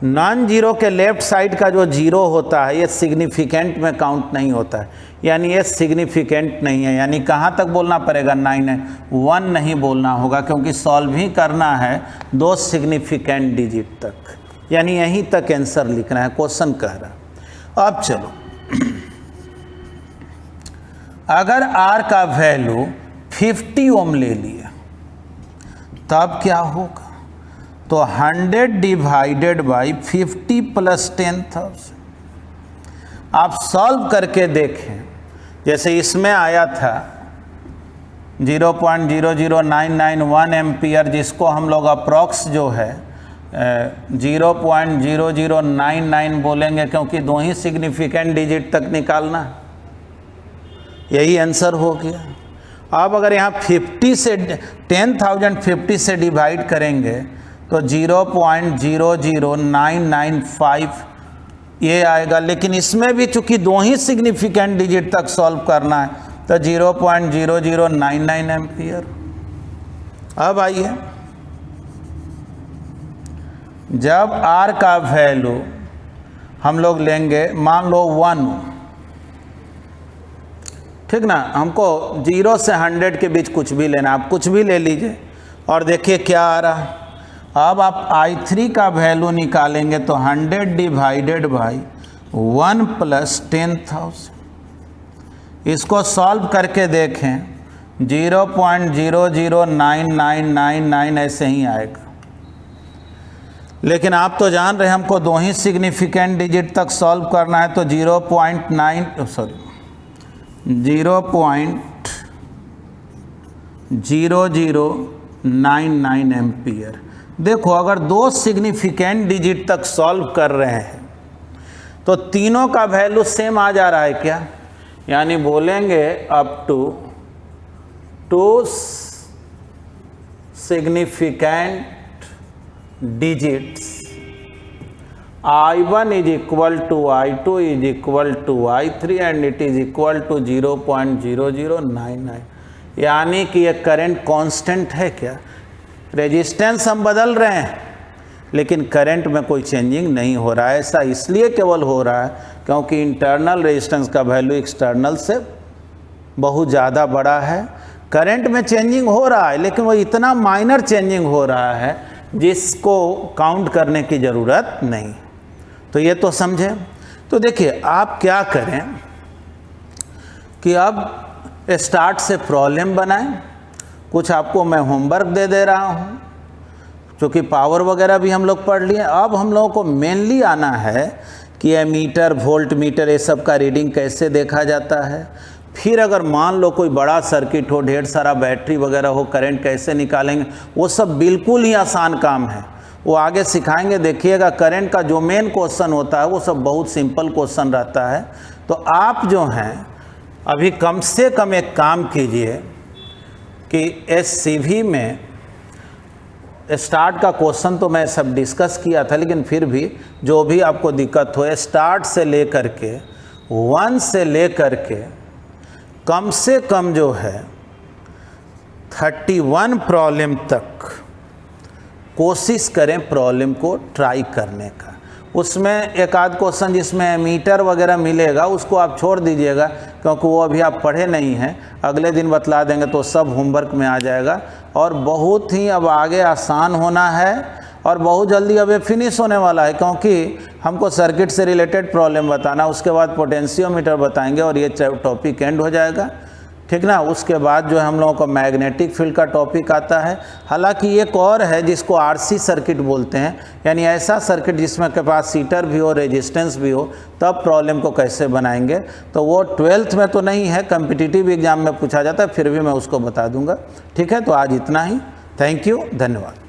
नॉन जीरो के लेफ्ट साइड का जो जीरो होता है ये सिग्निफिकेंट में काउंट नहीं होता है, यानी ये सिग्निफिकेंट नहीं है, यानी कहाँ तक बोलना पड़ेगा 9 है, 1 नहीं बोलना होगा, क्योंकि सॉल्व ही करना है 2 सिग्निफिकेंट डिजिट तक, यानी यहीं तक आंसर लिखना है, क्वेश्चन कह रहा। अब चलो अगर R का वैल्यू 50 ओम ले लिया तब क्या होगा, तो 100 डिवाइडेड बाई 50 प्लस 10,000। आप सॉल्व करके देखें, जैसे इसमें आया था 0.00991 एम्पियर, जिसको हम लोग अप्रॉक्स जो है 0.0099 बोलेंगे, क्योंकि 2 ही सिग्निफिकेंट डिजिट तक निकालना, यही आंसर हो गया। अब अगर यहाँ 50 से 10,050 से डिवाइड करेंगे तो 0.00995 ये आएगा, लेकिन इसमें भी चूंकि 2 ही सिग्निफिकेंट डिजिट तक सॉल्व करना है तो 0.0099 एम्पियर। अब आइए, जब R का वैल्यू हम लोग लेंगे मान लो 1, ठीक ना, हमको 0 से 100 के बीच कुछ भी लेना, आप कुछ भी ले लीजिए और देखिए क्या आ रहा है। अब आप I3 का वैल्यू निकालेंगे तो 100 डिवाइडेड बाई 1 प्लस 10,000, इसको सॉल्व करके देखें 0.009999 ऐसे ही आएगा। लेकिन आप तो जान रहे हैं हमको 2 ही सिग्निफिकेंट डिजिट तक सॉल्व करना है, तो 0.0099 एम्पियर। देखो अगर 2 सिग्निफिकेंट डिजिट तक सॉल्व कर रहे हैं तो तीनों का वैल्यू सेम आ जा रहा है क्या, यानी बोलेंगे up to 2 significant digits I1 is equal to I2 is equal to I3 and it is equal to 0.0099, यानी कि ये करंट कांस्टेंट है क्या। रेजिस्टेंस हम बदल रहे हैं लेकिन करंट में कोई चेंजिंग नहीं हो रहा है। ऐसा इसलिए केवल हो रहा है क्योंकि इंटरनल रेजिस्टेंस का वैल्यू एक्सटर्नल से बहुत ज़्यादा बड़ा है। करंट में चेंजिंग हो रहा है लेकिन वो इतना माइनर चेंजिंग हो रहा है जिसको काउंट करने की ज़रूरत नहीं। तो ये तो समझे। तो देखिए आप क्या करें कि अब स्टार्ट से प्रॉब्लम बनाएं। कुछ आपको मैं होमवर्क दे रहा हूँ, क्योंकि पावर वगैरह भी हम लोग पढ़ लिए। अब हम लोगों को मेनली आना है कि एमीटर, वोल्ट मीटर, ये सब का रीडिंग कैसे देखा जाता है। फिर अगर मान लो कोई बड़ा सर्किट हो, ढेर सारा बैटरी वगैरह हो, करंट कैसे निकालेंगे, वो सब बिल्कुल ही आसान काम है, वो आगे सिखाएंगे। देखिएगा करंट का जो मेन क्वेश्चन होता है वो सब बहुत सिंपल क्वेश्चन रहता है। तो आप जो हैं अभी कम से कम एक काम कीजिए कि एससीवी में स्टार्ट का क्वेश्चन तो मैं सब डिस्कस किया था, लेकिन फिर भी जो भी आपको दिक्कत हो, स्टार्ट से लेकर के 1 से लेकर के कम से कम जो है 31 प्रॉब्लम तक कोशिश करें प्रॉब्लम को ट्राई करने का। उसमें एक आध क्वेश्चन जिसमें एमीटर वगैरह मिलेगा उसको आप छोड़ दीजिएगा, क्योंकि वो अभी आप पढ़े नहीं हैं, अगले दिन बतला देंगे तो सब होमवर्क में आ जाएगा। और बहुत ही अब आगे आसान होना है और बहुत जल्दी अब ये फिनिश होने वाला है, क्योंकि हमको सर्किट से रिलेटेड प्रॉब्लम बताना, उसके बाद पोटेंशियोमीटर बताएंगे और ये टॉपिक एंड हो जाएगा, ठीक ना। उसके बाद जो है हम लोगों को मैग्नेटिक फील्ड का टॉपिक आता है। हालांकि एक और है जिसको आरसी सर्किट बोलते हैं, यानी ऐसा सर्किट जिसमें कैपेसिटर भी हो, रेजिस्टेंस भी हो, तब प्रॉब्लम को कैसे बनाएंगे। तो वो 12th में तो नहीं है, कम्पिटिटिव एग्जाम में पूछा जाता है, फिर भी मैं उसको बता दूंगा। ठीक है, तो आज इतना ही। थैंक यू, धन्यवाद।